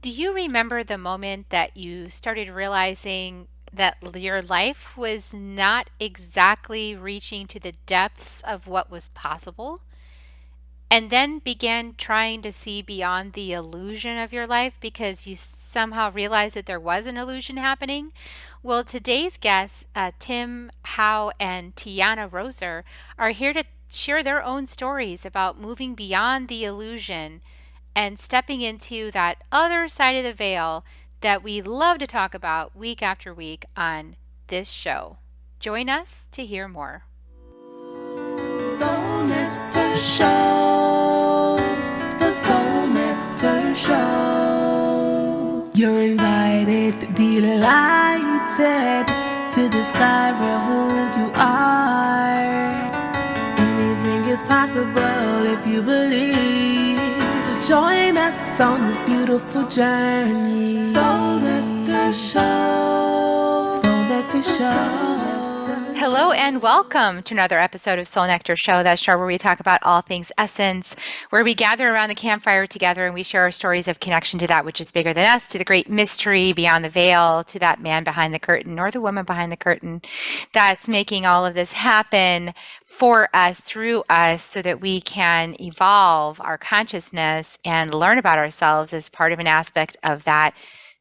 Do you remember the moment that you started realizing that your life was not exactly reaching to the depths of what was possible? And then began trying to see beyond the illusion of your life because you somehow realized that there was an illusion happening? Well, today's guests, Tim Howe and Tianna Roser, are here to share their own stories about moving beyond the illusion and stepping into that other side of the veil that we love to talk about week after week on this show. Join us to hear more. Soul Nectar Show. The Soul Nectar Show. You're invited, delighted to discover who you are. Anything is possible if you believe. So join us on this beautiful journey. Soul Nectar Show. Soul Nectar Show. Hello and welcome to another episode of Soul Nectar Show, that show where we talk about all things essence, where we gather around the campfire together and we share our stories of connection to that which is bigger than us, to the great mystery beyond the veil, to that man behind the curtain or the woman behind the curtain that's making all of this happen for us, through us, so that we can evolve our consciousness and learn about ourselves as part of an aspect of that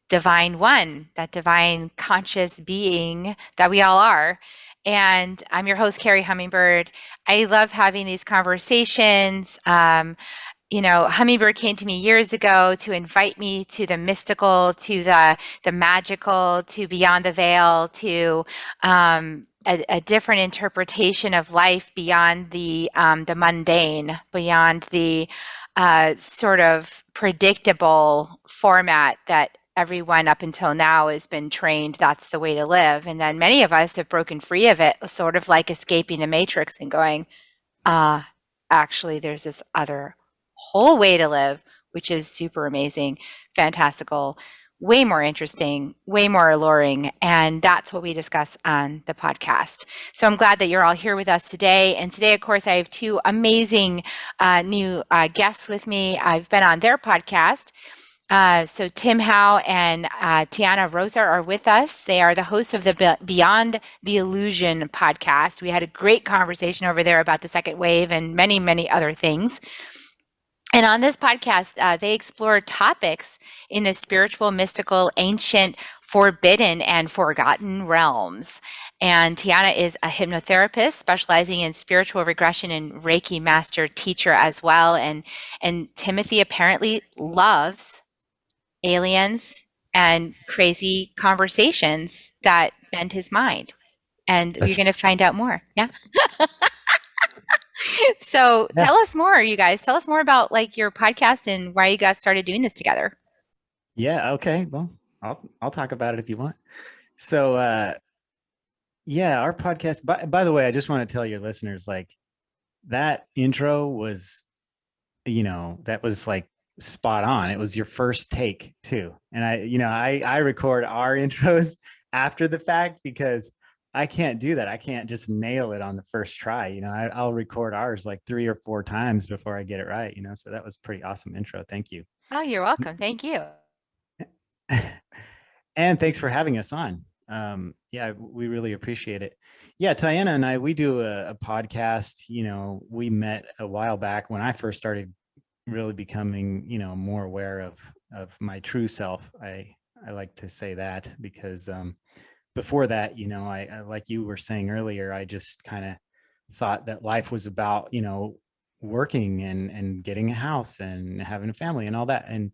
divine one, that divine conscious being that we all are. And I'm your host, Carrie Hummingbird. I love having these conversations. Hummingbird came to me years ago to invite me to the mystical, to the magical, to beyond the veil, to a different interpretation of life beyond the mundane, beyond the sort of predictable format that everyone up until now has been trained that's the way to live. And then many of us have broken free of it, sort of like escaping the matrix and going, actually, there's this other whole way to live, which is super amazing, fantastical, way more interesting, way more alluring. And that's what we discuss on the podcast. So I'm glad that you're all here with us today. And today, of course, I have two amazing new guests with me. I've been on their podcast. So Tim Howe and Tianna Roser are with us. They are the hosts of the Beyond the Illusion podcast. We had a great conversation over there about the second wave and many, many other things. And on this podcast, they explore topics in the spiritual, mystical, ancient, forbidden, and forgotten realms. And Tianna is a hypnotherapist specializing in spiritual regression and Reiki master teacher as well. And Timothy apparently loves aliens and crazy conversations that bend his mind. And you're That's going to find out more. Yeah. So yeah. tell us more, you guys. Tell us more about like your podcast and why you got started doing this together. Yeah. Okay. Well, I'll talk about it if you want. So, yeah, our podcast. By the way, I just want to tell your listeners, like, that intro was, that was like spot on. It was your first take too, and I record our intros after the fact because I can't do that. I can't just nail it on the first try. I'll record ours like 3 or 4 times before I get it right. So that was pretty awesome intro. Thank you. Oh, you're welcome. Thank you. And thanks for having us on. Yeah, we really appreciate it. Yeah, Tianna and I, we do a podcast. We met a while back when I first started really becoming, more aware of my true self. I like to say that because before that, I like you were saying earlier, I just kind of thought that life was about, working and getting a house and having a family and all that. And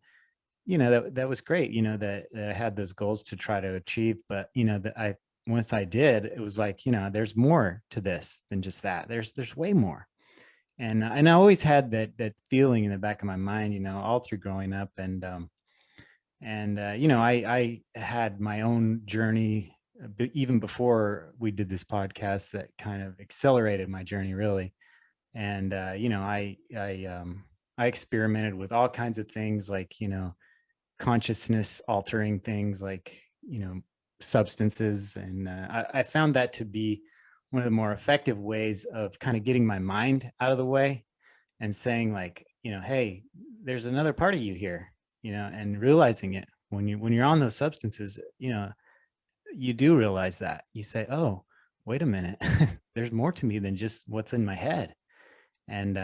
that was great, that I had those goals to try to achieve. But, that once I did, it was like, there's more to this than just that. There's way more. And I always had that feeling in the back of my mind, all through growing up. And I had my own journey even before we did this podcast that kind of accelerated my journey really. And, I experimented with all kinds of things like, consciousness altering things like substances, and I found that to be one of the more effective ways of kind of getting my mind out of the way and saying like, hey, there's another part of you here. and realizing it when you're on those substances, you do realize that. You say, oh, wait a minute, there's more to me than just what's in my head. And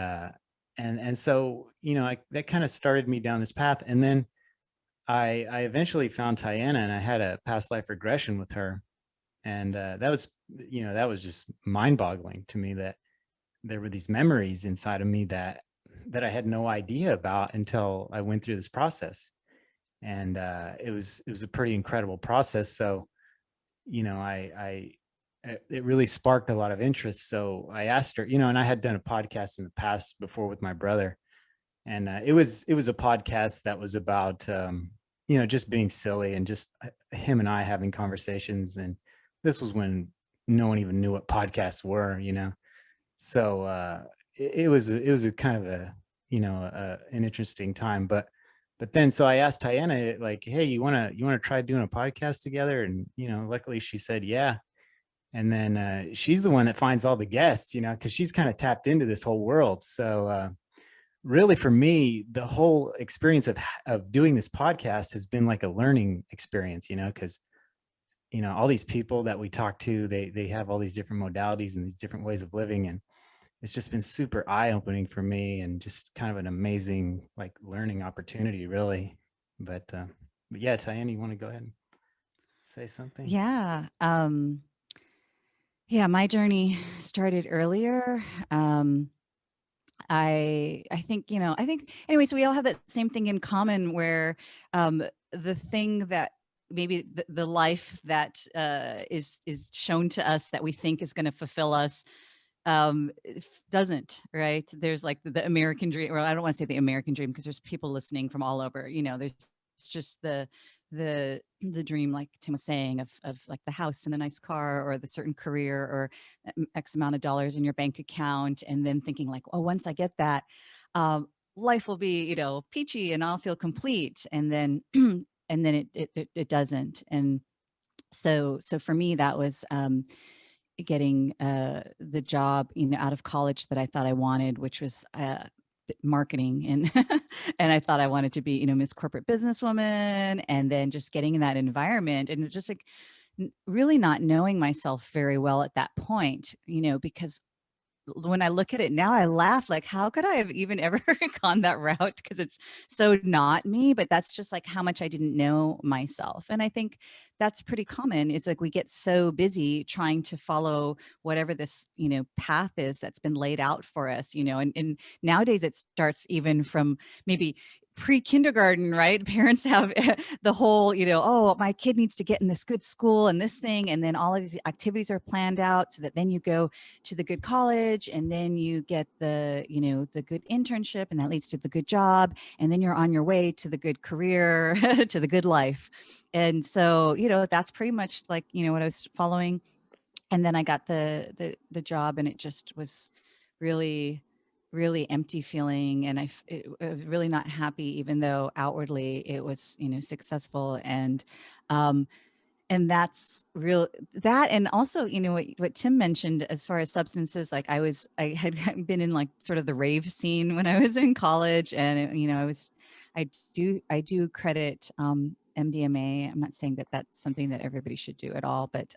so, that kind of started me down this path. And then I eventually found Tianna, and I had a past life regression with her. And that was just mind boggling to me, that there were these memories inside of me that I had no idea about until I went through this process. And it was a pretty incredible process. So, it really sparked a lot of interest. So I asked her, and I had done a podcast in the past before with my brother, and it was a podcast that was about just being silly, and just him and I having conversations. And this was when no one even knew what podcasts were, so it was a kind of an interesting time. But then, so I asked Tianna, like, hey, you want to try doing a podcast together? And luckily she said yeah. And then she's the one that finds all the guests, because she's kind of tapped into this whole world. So really, for me, the whole experience of doing this podcast has been like a learning experience, because all these people that we talk to, they have all these different modalities and these different ways of living, and it's just been super eye-opening for me, and just kind of an amazing like learning opportunity, really. But yeah, Tianna, you want to go ahead and say something? Yeah. Yeah, my journey started earlier. I think, anyway, so we all have that same thing in common, where the thing that maybe the life that is shown to us that we think is going to fulfill us doesn't, right? There's like the American dream, or I don't want to say the American dream, because there's people listening from all over, there's just the dream, like Tim was saying, of like the house and a nice car, or the certain career, or X amount of dollars in your bank account, and then thinking like, oh, once I get that, life will be, peachy, and I'll feel complete. And then and then it doesn't. And so for me, that was getting the job, out of college that I thought I wanted, which was marketing. And and I thought I wanted to be, Miss Corporate Businesswoman, and then just getting in that environment, and it's just like really not knowing myself very well at that point, because when I look at it now, I laugh, like, how could I have even ever gone that route? Because it's so not me. But that's just like how much I didn't know myself. And I think that's pretty common. It's like we get so busy trying to follow whatever this, path is that's been laid out for us, and nowadays it starts even from maybe pre-kindergarten, right? Parents have the whole, oh, my kid needs to get in this good school and this thing. And then all of these activities are planned out so that then you go to the good college, and then you get the, the good internship, and that leads to the good job. And then you're on your way to the good career, to the good life. And so, that's pretty much like, what I was following. And then I got the job, and it just was really empty feeling. And I was really not happy, even though outwardly it was, successful. And that's real, that. And also, what Tim mentioned, as far as substances, like I had been in like sort of the rave scene when I was in college. And, I do credit, MDMA. I'm not saying that that's something that everybody should do at all, but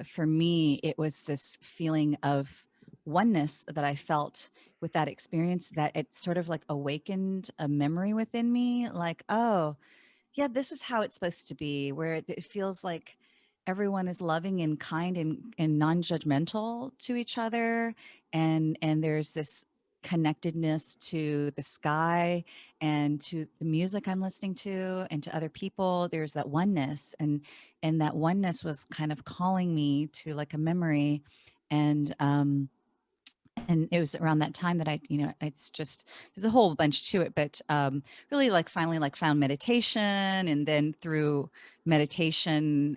for me, it was this feeling of oneness that I felt with that experience, that it sort of like awakened a memory within me, like, oh, yeah, this is how it's supposed to be, where it feels like everyone is loving and kind and non-judgmental to each other. And there's this connectedness to the sky, and to the music I'm listening to, and to other people. There's that oneness, and that oneness was kind of calling me to like a memory. And it was around that time that I, it's just, there's a whole bunch to it, but really like finally like found meditation, and then through meditation,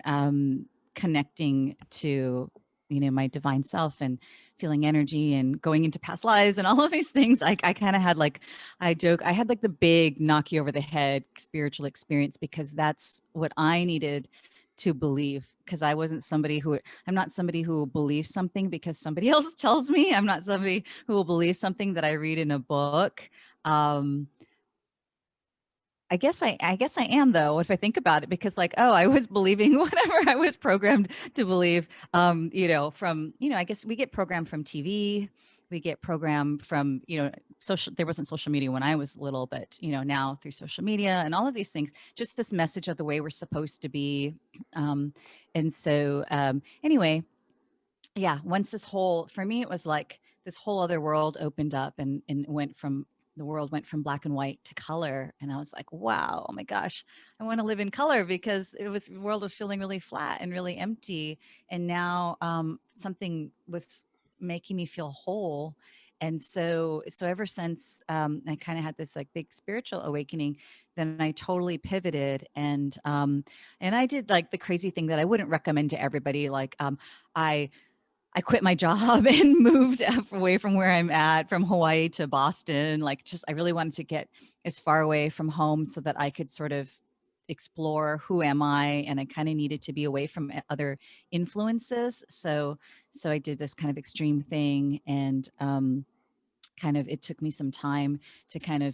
connecting to, my divine self, and feeling energy, and going into past lives, and all of these things. I kind of had like, I joke, I had like the big knock you over the head spiritual experience, because that's what I needed to believe. Because I'm not somebody who will believe something because somebody else tells me. I'm not somebody who will believe something that I read in a book. I guess I am, though, if I think about it, because like, oh, I was believing whatever I was programmed to believe. From, I guess we get programmed from TV, we get programmed from, social. There wasn't social media when I was little, but now through social media and all of these things, just this message of the way we're supposed to be. And so anyway, yeah, once for me, it was like this whole other world opened up, and the world went from black and white to color. And I was like, wow, oh my gosh, I want to live in color, because the world was feeling really flat and really empty. And now something was making me feel whole. And so ever since I kind of had this like big spiritual awakening, then I totally pivoted, and I did like the crazy thing that I wouldn't recommend to everybody. Like I quit my job and moved away from where I'm at, from Hawaii to Boston. Like, I really wanted to get as far away from home so that I could sort of explore who am I, and I kind of needed to be away from other influences. So I did this kind of extreme thing, and it took me some time to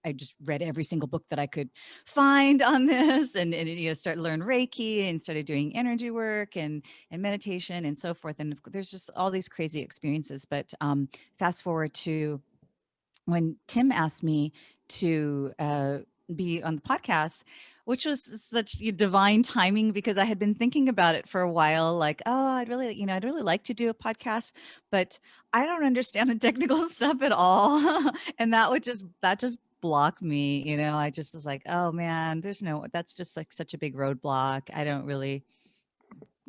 I just read every single book that I could find on this, and start learn Reiki, and started doing energy work and meditation and so forth. And there's just all these crazy experiences. But fast forward to when Tim asked me to be on the podcast, which was such divine timing, because I had been thinking about it for a while. Like, oh, I'd really like to do a podcast, but I don't understand the technical stuff at all. And that just blocked me. I just was like, oh man, that's just like such a big roadblock. I don't really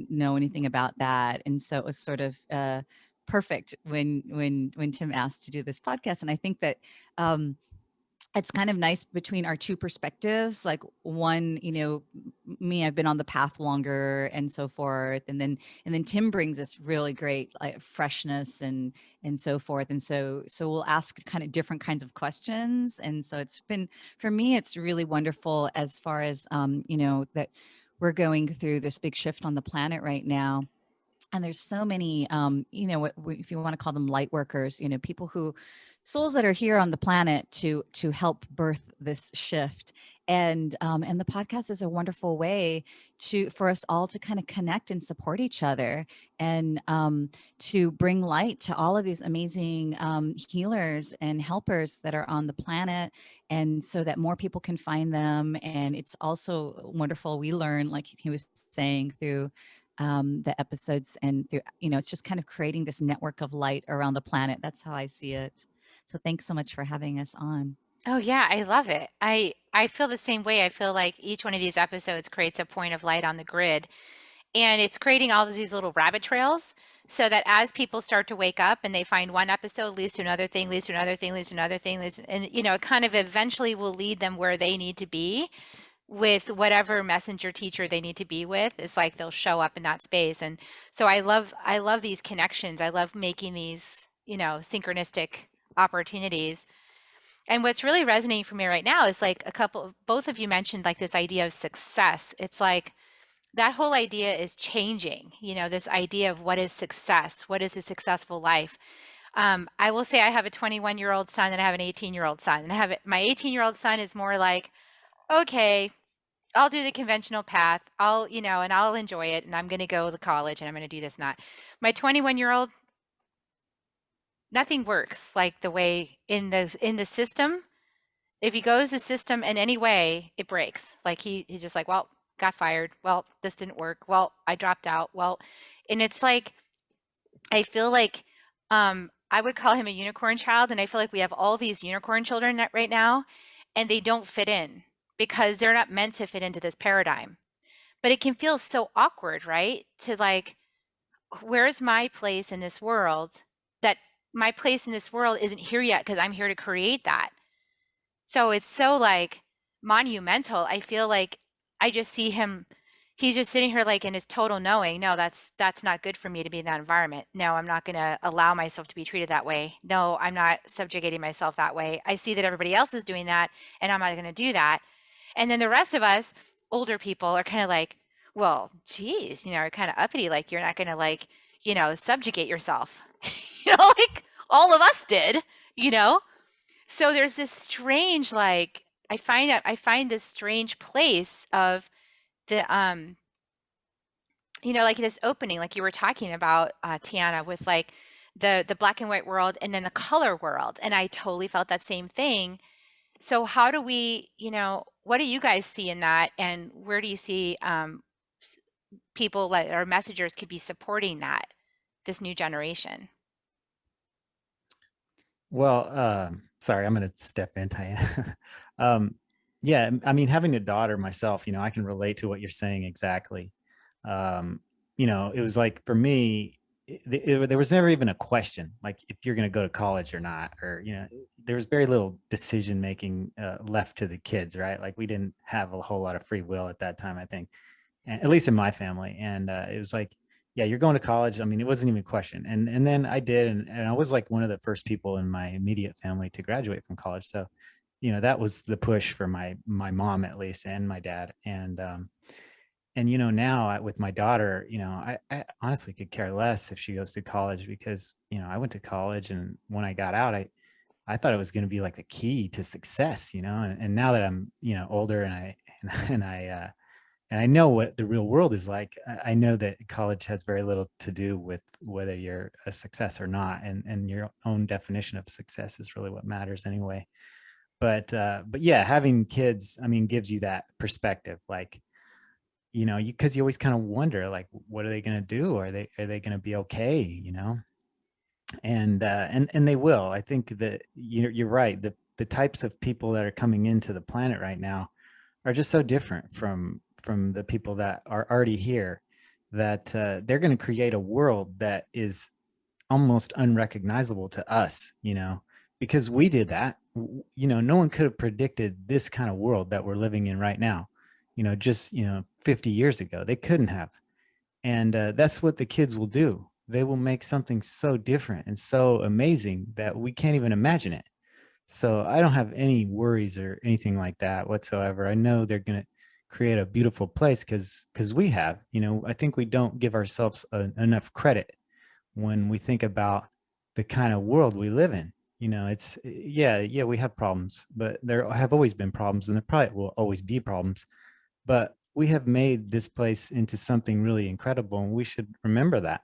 know anything about that. And so it was sort of perfect when Tim asked to do this podcast. And I think that it's kind of nice between our two perspectives. Like, one, me, I've been on the path longer and so forth. And then Tim brings this really great like freshness and so forth. And so we'll ask kind of different kinds of questions. And so it's been, for me, it's really wonderful, as far as, that we're going through this big shift on the planet right now. And there's so many, if you want to call them light workers, people souls that are here on the planet to help birth this shift. And the podcast is a wonderful way for us all to kind of connect and support each other, and to bring light to all of these amazing healers and helpers that are on the planet, and so that more people can find them. And it's also wonderful. We learn, like he was saying, through the episodes, and through, it's just kind of creating this network of light around the planet. That's how I see it. So thanks so much for having us on. Oh yeah, I love it. I feel the same way. I feel like each one of these episodes creates a point of light on the grid, and it's creating all of these little rabbit trails, so that as people start to wake up and they find one episode leads to another thing, leads to another thing, leads to another thing, and it kind of eventually will lead them where they need to be with whatever messenger teacher they need to be with. It's like they'll show up in that space. And so I love these connections. I love making these, synchronistic opportunities. And what's really resonating for me right now is like both of you mentioned like this idea of success. It's like that whole idea is changing, this idea of what is success, what is a successful life. I will say I have a 21-year-old son and I have an 18-year-old son. And my 18-year-old son is more like, okay, I'll do the conventional path. And I'll enjoy it. And I'm going to go to college and I'm going to do this and that. My 21-year-old, nothing works like the way in the system. If he goes the system in any way, it breaks. Like he's just like, well, got fired. Well, this didn't work. Well, I dropped out. Well, and it's like, I feel like I would call him a unicorn child. And I feel like we have all these unicorn children right now, and they don't fit in because they're not meant to fit into this paradigm. But it can feel so awkward, right? To like, where's my place in this world? That my place in this world isn't here yet because I'm here to create that. So it's so like monumental. I feel like I just see him, he's just sitting here like in his total knowing, no, that's not good for me to be in that environment. No, I'm not going to allow myself to be treated that way. No, I'm not subjugating myself that way. I see that everybody else is doing that and I'm not going to do that. And then the rest of us, older people, are kind of like, well, geez, are kind of uppity. Like, you're not going to like, subjugate yourself, like all of us did, So there's this strange, like, I find this strange place of the like this opening, like you were talking about, Tianna, with like the black and white world and then the color world. And I totally felt that same thing. So how do we, what do you guys see in that? And where do you see people like or messengers could be supporting that, this new generation? Well, sorry, I'm going to step in, Tianna. Yeah, I mean, having a daughter myself, I can relate to what you're saying exactly. Um, it was like for me, there was never even a question, like if you're going to go to college or not, or there was very little decision making left to the kids, right? Like we didn't have a whole lot of free will at that time, I think, at least in my family. And it was like, yeah, you're going to college. I mean, it wasn't even a question. And then I did, and I was like one of the first people in my immediate family to graduate from college. So, that was the push for my mom at least, and my dad. And now with my daughter, I honestly could care less if she goes to college, because I went to college, and when I got out, I thought it was going to be like the key to success, and now that I'm older, and I and I know what the real world is like, I know that college has very little to do with whether you're a success or not, and your own definition of success is really what matters anyway. But yeah, having kids, I mean, gives you that perspective, like, because you always kind of wonder, like, what are they going to do? Are they going to be okay? And they will. I think that you're right. The types of people that are coming into the planet right now are just so different from the people that are already here, that they're going to create a world that is almost unrecognizable to us, because we did that. No one could have predicted this kind of world that we're living in right now, just 50 years ago. They couldn't have. And that's what the kids will do. They will make something so different and so amazing that we can't even imagine it. So I don't have any worries or anything like that whatsoever. I know they're going to create a beautiful place, because we have, I think we don't give ourselves enough credit when we think about the kind of world we live in. It's, yeah, we have problems, but there have always been problems, and there probably will always be problems. But we have made this place into something really incredible, and we should remember that.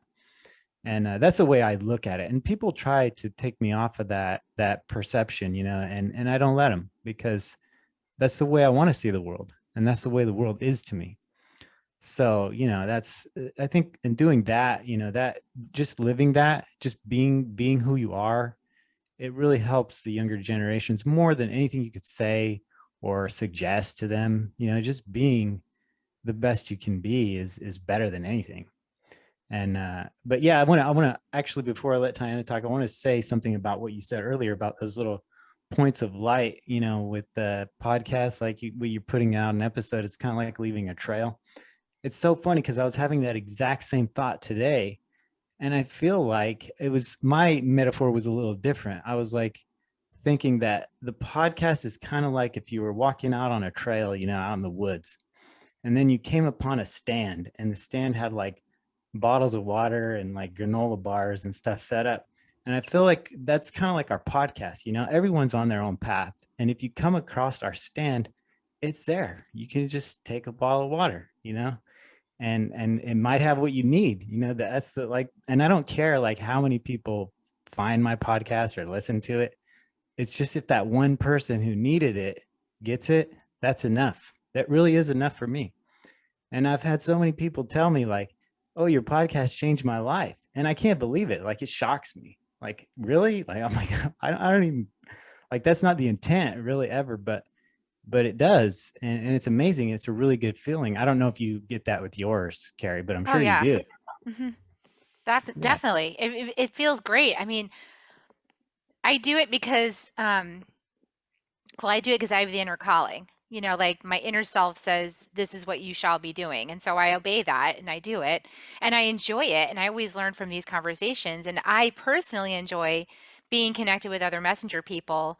And that's the way I look at it. And people try to take me off of that perception, and I don't let them, because that's the way I want to see the world, and that's the way the world is to me. So that's, I think, in doing that, that just living that, just being who you are, it really helps the younger generations more than anything you could say or suggest to them. Just being the best you can be is better than anything. And but yeah, I want to actually, before I let Tianna talk, I want to say something about what you said earlier about those little points of light, with the podcast, like when you're putting out an episode, it's kind of like leaving a trail. It's so funny, because I was having that exact same thought today, and I feel like my metaphor was a little different. I was like thinking that the podcast is kind of like if you were walking out on a trail, out in the woods, and then you came upon a stand, and the stand had like bottles of water and like granola bars and stuff set up. And I feel like that's kind of like our podcast. Everyone's on their own path, and if you come across our stand, it's there. You can just take a bottle of water, and it might have what you need. That's the, like, and I don't care like how many people find my podcast or listen to it. It's just, if that one person who needed it gets it, that's enough. That really is enough for me. And I've had so many people tell me, like, oh, your podcast changed my life. And I can't believe it. Like, it shocks me. Like, really? Like, I'm like, I don't even, like, that's not the intent really ever, but it does. And it's amazing. It's a really good feeling. I don't know if you get that with yours, Carrie, but I'm Oh sure you yeah. do. Hmm. Yeah. Definitely. It feels great. I mean, I do it because well, I do it because I have the inner calling. Like my inner self says, this is what you shall be doing. And so I obey that and I do it and I enjoy it. And I always learn from these conversations. And I personally enjoy being connected with other messenger people,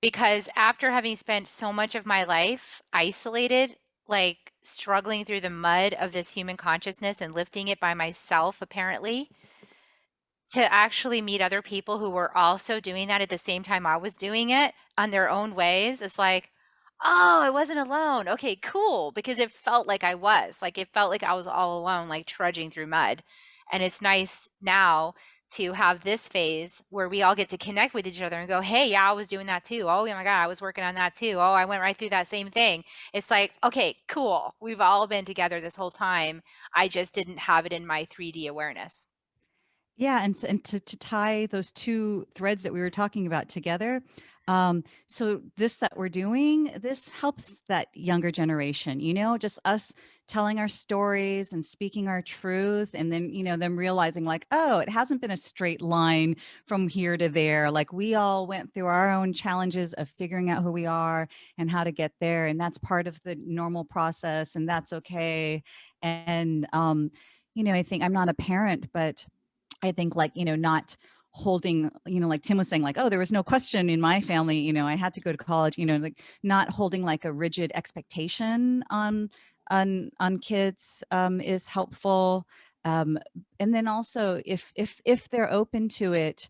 because after having spent so much of my life isolated, like struggling through the mud of this human consciousness and lifting it by myself, apparently, to actually meet other people who were also doing that at the same time I was doing it on their own ways, it's like, Oh, I wasn't alone. Okay, cool. Because it felt like I was. Like it felt like I was all alone, like trudging through mud. And it's nice now to have this phase where we all get to connect with each other and go, hey, yeah, I was doing that too. Oh, yeah, my God, I was working on that too. Oh, I went right through that same thing. It's like, okay, cool. We've all been together this whole time. I just didn't have it in my 3D awareness. Yeah, and to tie those two threads that we were talking about together, so this that we're doing, this helps that younger generation, just us telling our stories and speaking our truth, and then, them realizing like, oh, it hasn't been a straight line from here to there. Like we all went through our own challenges of figuring out who we are and how to get there, and that's part of the normal process, and that's okay. And I think I'm not a parent, but I think like, not holding, like Tim was saying, like, oh, there was no question in my family, I had to go to college, like not holding like a rigid expectation on kids is helpful. Um, and then also if they're open to it,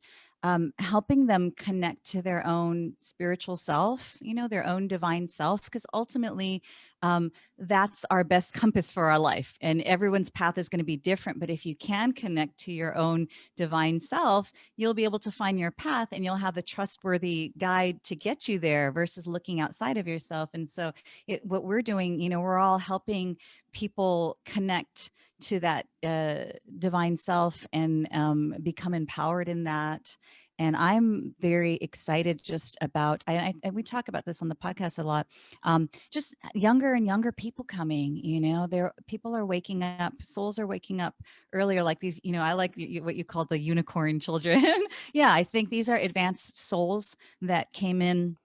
helping them connect to their own spiritual self, their own divine self, because ultimately that's our best compass for our life. And everyone's path is going to be different. But if you can connect to your own divine self, you'll be able to find your path and you'll have a trustworthy guide to get you there versus looking outside of yourself. And so what we're doing, we're all helping people connect to that divine self and become empowered in that. And I'm very excited just about, and we talk about this on the podcast a lot, just younger and younger people coming, people are waking up, souls are waking up earlier, like these, I like what you call the unicorn children. Yeah, I think these are advanced souls that came in,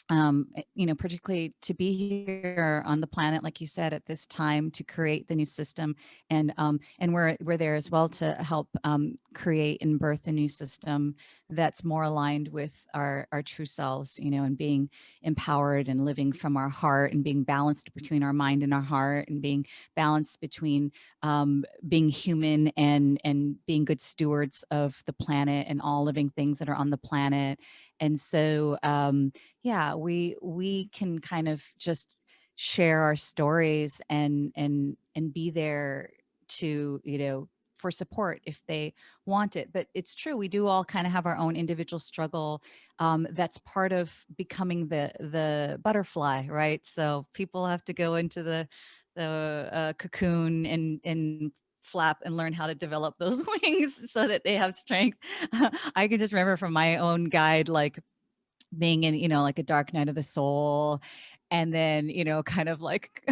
particularly to be here on the planet, like you said, at this time to create the new system, and we're there as well to help create and birth a new system that's more aligned with our true selves, and being empowered and living from our heart and being balanced between our mind and our heart and being balanced between being human and being good stewards of the planet and all living things that are on the planet. And so yeah, we can kind of just share our stories and be there to, for support if they want it. But it's true, we do all kind of have our own individual struggle. That's part of becoming the butterfly, right? So people have to go into the cocoon and flap and learn how to develop those wings so that they have strength. I can just remember from my own guide, like being in, like a dark night of the soul. And then, kind of like,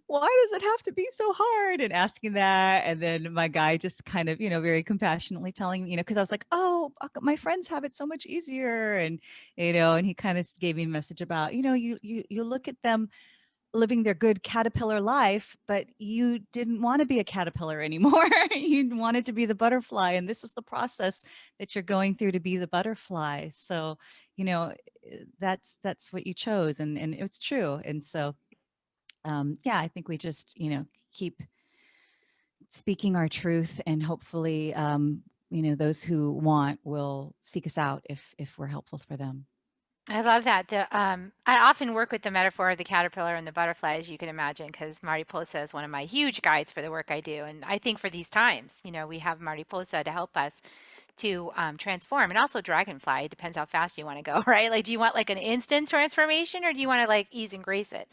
why does it have to be so hard? And asking that. And then my guy just kind of, very compassionately telling me, because I was like, oh, my friends have it so much easier. And he kind of gave me a message about, you look at them living their good caterpillar life, but you didn't want to be a caterpillar anymore. You wanted to be the butterfly. And this is the process that you're going through to be the butterfly. So, that's what you chose. And it's true. And so, yeah, I think we just, keep speaking our truth, and hopefully, those who want will seek us out if we're helpful for them. I love that. I often work with the metaphor of the caterpillar and the butterfly, as you can imagine, because Mariposa is one of my huge guides for the work I do. And I think for these times, we have Mariposa to help us to transform, and also dragonfly. It depends how fast you want to go, right? Like, do you want like an instant transformation, or do you want to like ease and grace it?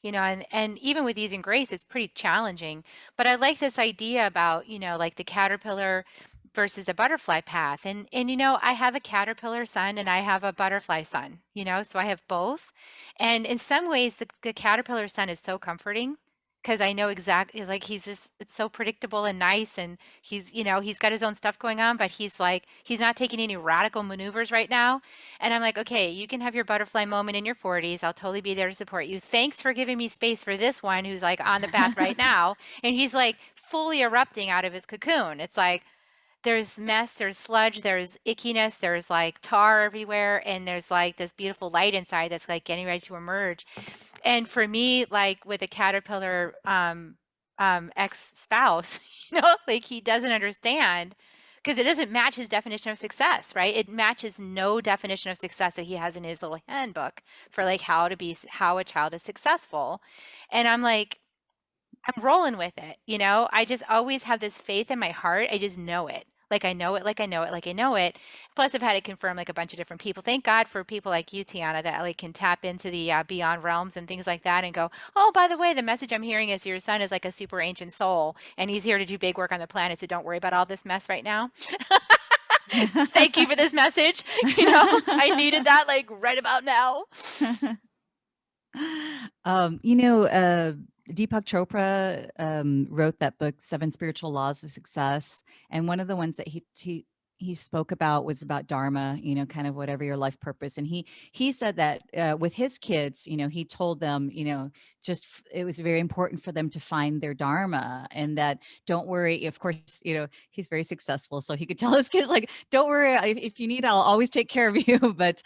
And even with ease and grace, it's pretty challenging. But I like this idea about, like the caterpillar versus the butterfly path. And I have a caterpillar son and I have a butterfly son, so I have both. And in some ways the caterpillar son is so comforting because I know exactly, like, it's so predictable and nice, and he's got his own stuff going on, but he's not taking any radical maneuvers right now. And I'm like, okay, you can have your butterfly moment in your 40s. I'll totally be there to support you. Thanks for giving me space for this one who's like on the path right now. And he's like fully erupting out of his cocoon. It's like, there's mess, there's sludge, there's ickiness, there's like tar everywhere, and there's like this beautiful light inside that's like getting ready to emerge. And for me, like with a caterpillar ex-spouse, like he doesn't understand because it doesn't match his definition of success, right? It matches no definition of success that he has in his little handbook for like how a child is successful. And I'm like, I'm rolling with it, you know? I just always have this faith in my heart. I just know it. Like I know it, like I know it, like I know it. Plus, I've had it confirmed like a bunch of different people. Thank God for people like you, Tianna, that like can tap into the beyond realms and things like that and go, oh, by the way, the message I'm hearing is your son is like a super ancient soul and he's here to do big work on the planet. So don't worry about all this mess right now. Thank you for this message. You know, I needed that like right about now. Deepak Chopra wrote that book, Seven Spiritual Laws of Success. And one of the ones that he spoke about was about Dharma, kind of whatever your life purpose. And he said that with his kids, he told them, it was very important for them to find their Dharma, and that don't worry. Of course, he's very successful. So he could tell his kids, like, don't worry, if you need, I'll always take care of you. But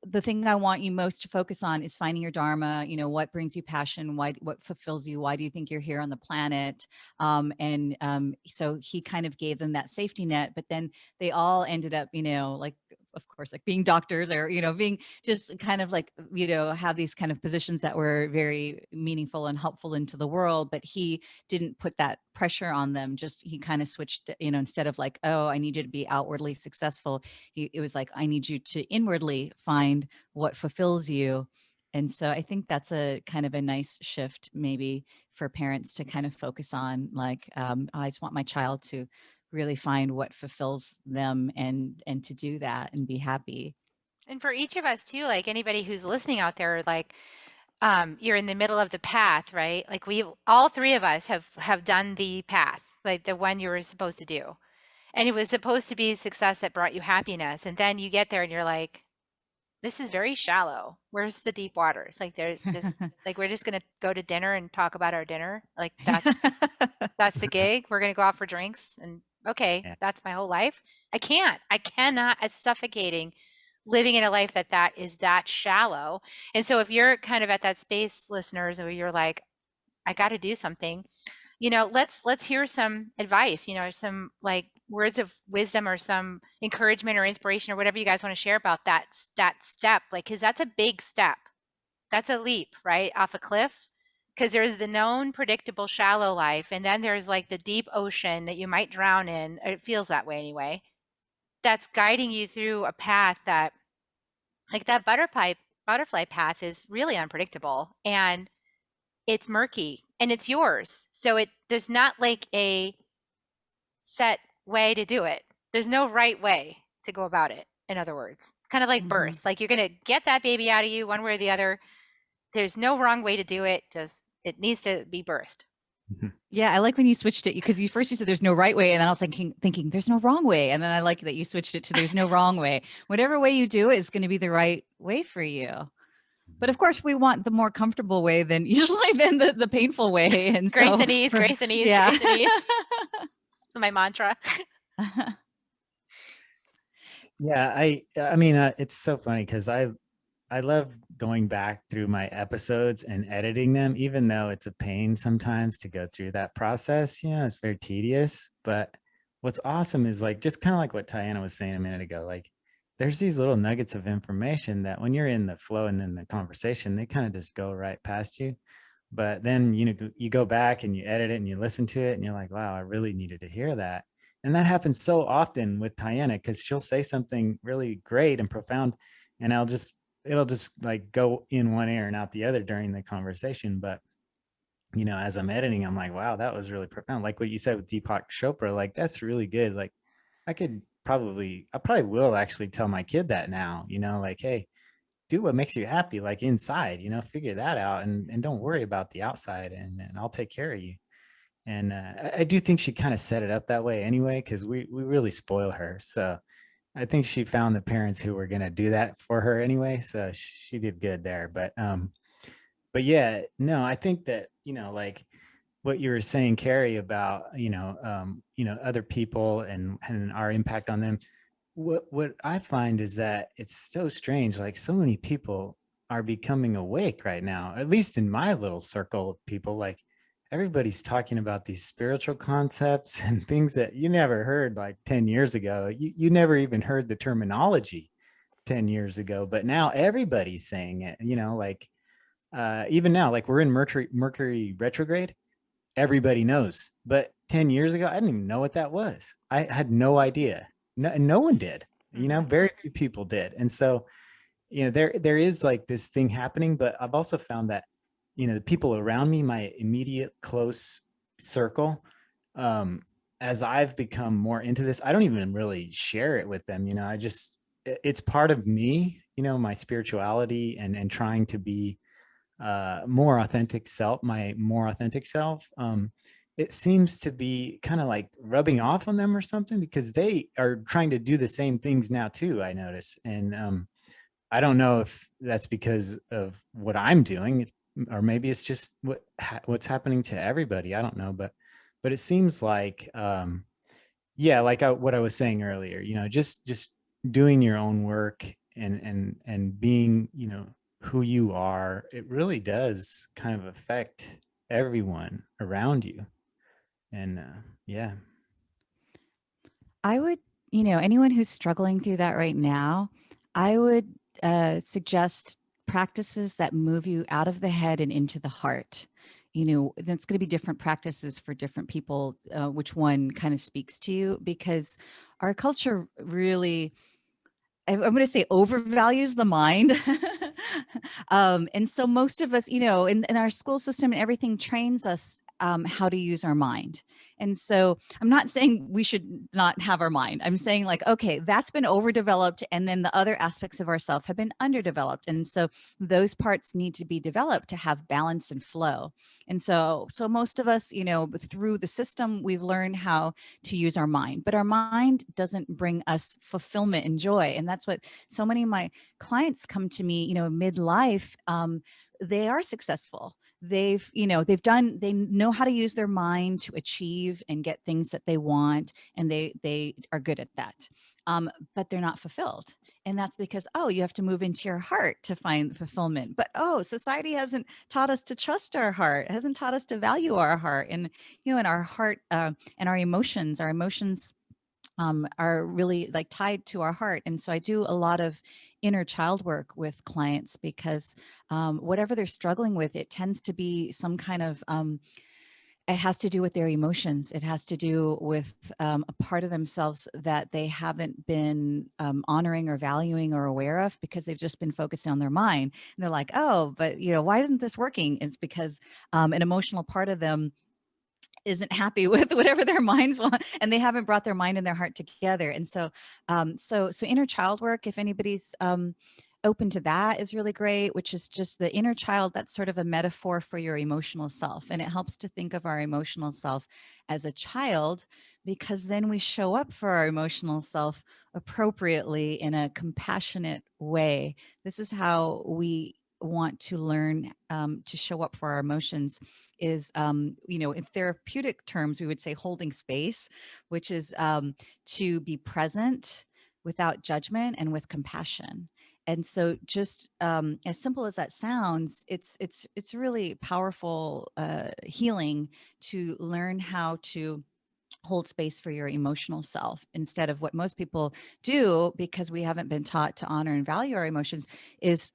the thing I want you most to focus on is finding your Dharma, what brings you passion, what fulfills you, why do you think you're here on the planet? So he kind of gave them that safety net, but then they all ended up, like, of course, like being doctors or, being just kind of like, have these kind of positions that were very meaningful and helpful into the world, but he didn't put that pressure on them. Just, he kind of switched, instead of like, oh, I need you to be outwardly successful. It was like, I need you to inwardly find what fulfills you. And so I think that's a kind of a nice shift maybe for parents to kind of focus on, like, I just want my child to really find what fulfills them and to do that and be happy. And for each of us too, like anybody who's listening out there, like you're in the middle of the path, right? Like all three of us have done the path, like the one you were supposed to do. And it was supposed to be success that brought you happiness. And then you get there and you're like, this is very shallow. Where's the deep waters? Like there's just like, we're just going to go to dinner and talk about our dinner. Like that's the gig. We're going to go out for drinks and okay, Yeah. that's my whole life. I cannot. It's suffocating living in a life that is that shallow. And so if you're kind of at that space, listeners, where you're like, I got to do something, let's hear some advice, some like words of wisdom or some encouragement or inspiration or whatever you guys want to share about that step, like, because that's a big step. That's a leap, right? Off a cliff. Because there's the known predictable shallow life, and then there's like the deep ocean that you might drown in. It feels that way anyway. That's guiding you through a path that, like that butterfly path, is really unpredictable and it's murky and it's yours. So there's not like a set way to do it. There's no right way to go about it. In other words, it's kind of like birth. Like you're going to get that baby out of you one way or the other. There's no wrong way to do it. Just it needs to be birthed. Yeah, I like when you switched it, because you said there's no right way, and then I was thinking there's no wrong way, and then I like that you switched it to there's no wrong way. Whatever way you do it is going to be the right way for you. But of course, we want the more comfortable way than the painful way. And grace and ease, grace and ease, yeah. Grace and ease. My mantra. Yeah, I mean, it's so funny because I love going back through my episodes and editing them, even though it's a pain sometimes to go through that process. It's very tedious. But what's awesome is like, just kind of like what Tianna was saying a minute ago, like there's these little nuggets of information that when you're in the flow and in the conversation, they kind of just go right past you. But then, you go back and you edit it and you listen to it and you're like, wow, I really needed to hear that. And that happens so often with Tianna, because she'll say something really great and profound, and it'll just like go in one ear and out the other during the conversation. But, as I'm editing, I'm like, wow, that was really profound. Like what you said with Deepak Chopra, like, that's really good. Like I probably will actually tell my kid that now, like, hey, do what makes you happy, like inside, figure that out and don't worry about the outside, and I'll take care of you. And I do think she kind of set it up that way anyway, because we really spoil her. So I think she found the parents who were going to do that for her anyway. So she did good there. But yeah, no, I think that, like what you were saying, Carrie, about, other people and our impact on them. What I find is that it's so strange. Like so many people are becoming awake right now, at least in my little circle of people. Like everybody's talking about these spiritual concepts and things that you never heard like 10 years ago. You never even heard the terminology 10 years ago, but now everybody's saying it, like even now, like we're in Mercury retrograde. Everybody knows, but 10 years ago, I didn't even know what that was. I had no idea. No one did, very few people did. And so, there is like this thing happening, but I've also found that, the people around me, my immediate close circle, as I've become more into this, I don't even really share it with them. It's part of me, my spirituality and trying to be my more authentic self. It seems to be kind of like rubbing off on them or something, because they are trying to do the same things now too, I notice. And I don't know if that's because of what I'm doing, or maybe it's just what's happening to everybody. I don't know, but it seems like like what I was saying earlier, just doing your own work and being, who you are, it really does kind of affect everyone around you. And yeah. I would, anyone who's struggling through that right now, I would suggest practices that move you out of the head and into the heart. That's going to be different practices for different people, which one kind of speaks to you, because our culture really, I'm going to say, overvalues the mind. And so most of us, in our school system and everything trains us how to use our mind. And so I'm not saying we should not have our mind. I'm saying like, okay, that's been overdeveloped. And then the other aspects of ourself have been underdeveloped. And so those parts need to be developed to have balance and flow. And so most of us, through the system, we've learned how to use our mind, but our mind doesn't bring us fulfillment and joy. And that's what so many of my clients come to me, midlife. They are successful. They know how to use their mind to achieve and get things that they want. And they are good at that. But they're not fulfilled. And that's because, you have to move into your heart to find fulfillment. But, society hasn't taught us to trust our heart, it hasn't taught us to value our heart. And, and our heart and our emotions are really like tied to our heart. And so I do a lot of inner child work with clients, because whatever they're struggling with, it tends to be some kind of, it has to do with their emotions. It has to do with a part of themselves that they haven't been honoring or valuing or aware of, because they've just been focused on their mind. And they're like, but why isn't this working? It's because an emotional part of them isn't happy with whatever their minds want, and they haven't brought their mind and their heart together. And so inner child work, if anybody's open to that, is really great, which is just the inner child. That's sort of a metaphor for your emotional self. And it helps to think of our emotional self as a child, because then we show up for our emotional self appropriately in a compassionate way. This is how we want to learn to show up for our emotions, is in therapeutic terms we would say holding space, which is to be present without judgment and with compassion. And so just as simple as that sounds, it's really powerful healing to learn how to hold space for your emotional self, instead of what most people do, because we haven't been taught to honor and value our emotions, is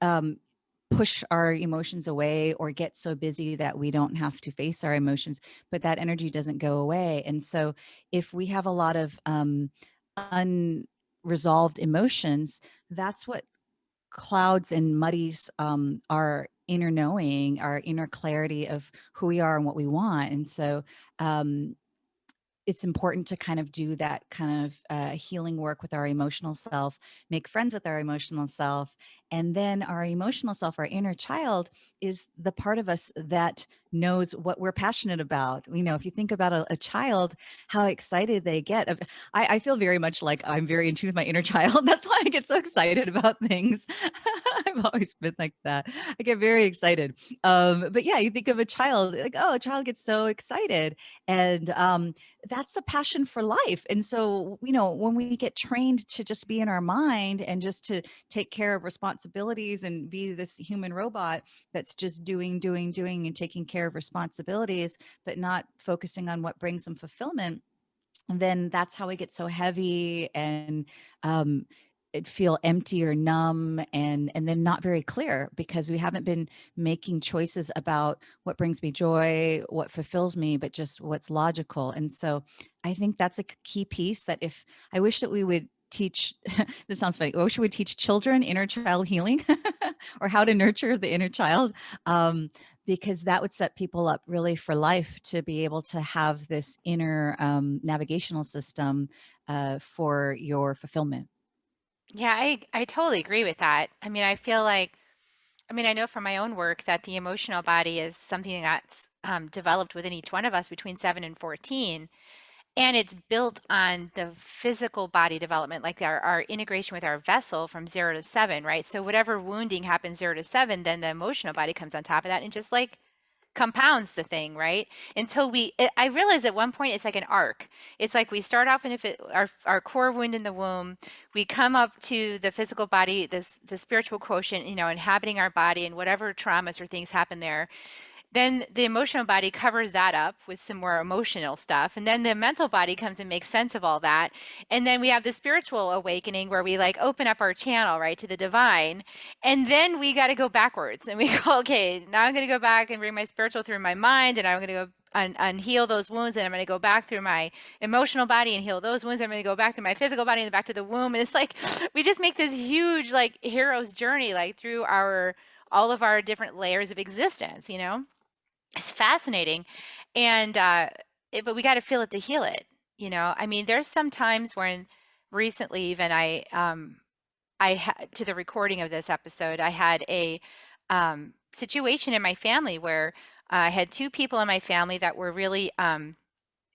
push our emotions away or get so busy that we don't have to face our emotions, but that energy doesn't go away. And so if we have a lot of unresolved emotions, that's what clouds and muddies our inner knowing, our inner clarity of who we are and what we want. And so it's important to kind of do that kind of healing work with our emotional self, make friends with our emotional self. And then our emotional self, our inner child, is the part of us that knows what we're passionate about. If you think about a child, how excited they get. I feel very much like I'm very in tune with my inner child. That's why I get so excited about things. I've always been like that. I get very excited. But yeah, you think of a child, like, a child gets so excited. And that's the passion for life. And so, when we get trained to just be in our mind and just to take care of responsibilities responsibilities and be this human robot that's just doing, and taking care of responsibilities, but not focusing on what brings them fulfillment, then that's how we get so heavy and it feel empty or numb, and then not very clear, because we haven't been making choices about what brings me joy, what fulfills me, but just what's logical. And so I think that's a key piece that if I wish that we would teach this sounds funny, I wish we would teach children inner child healing or how to nurture the inner child, because that would set people up really for life to be able to have this inner navigational system for your fulfillment. Yeah, I totally agree with that. I mean, I feel like, I mean, I know from my own work that the emotional body is something that's developed within each one of us between 7 and 14. And it's built on the physical body development, like our integration with our vessel from 0 to 7, right? So whatever wounding happens 0 to 7, then the emotional body comes on top of that and just like compounds the thing, right? Until I realized at one point it's like an arc. It's like we start off in our core wound in the womb, we come up to the physical body, the spiritual quotient, inhabiting our body, and whatever traumas or things happen there. Then the emotional body covers that up with some more emotional stuff. And then the mental body comes and makes sense of all that. And then we have the spiritual awakening where we like open up our channel, right, to the divine. And then we got to go backwards and we go, okay, now I'm going to go back and bring my spiritual through my mind. And I'm going to go and heal those wounds. And I'm going to go back through my emotional body and heal those wounds. I'm going to go back to my physical body and back to the womb. And it's like, we just make this huge like hero's journey, like through all of our different layers of existence, It's fascinating. And but we got to feel it to heal it. I mean, there's some times when recently even to the recording of this episode, I had a situation in my family where I had two people in my family that were really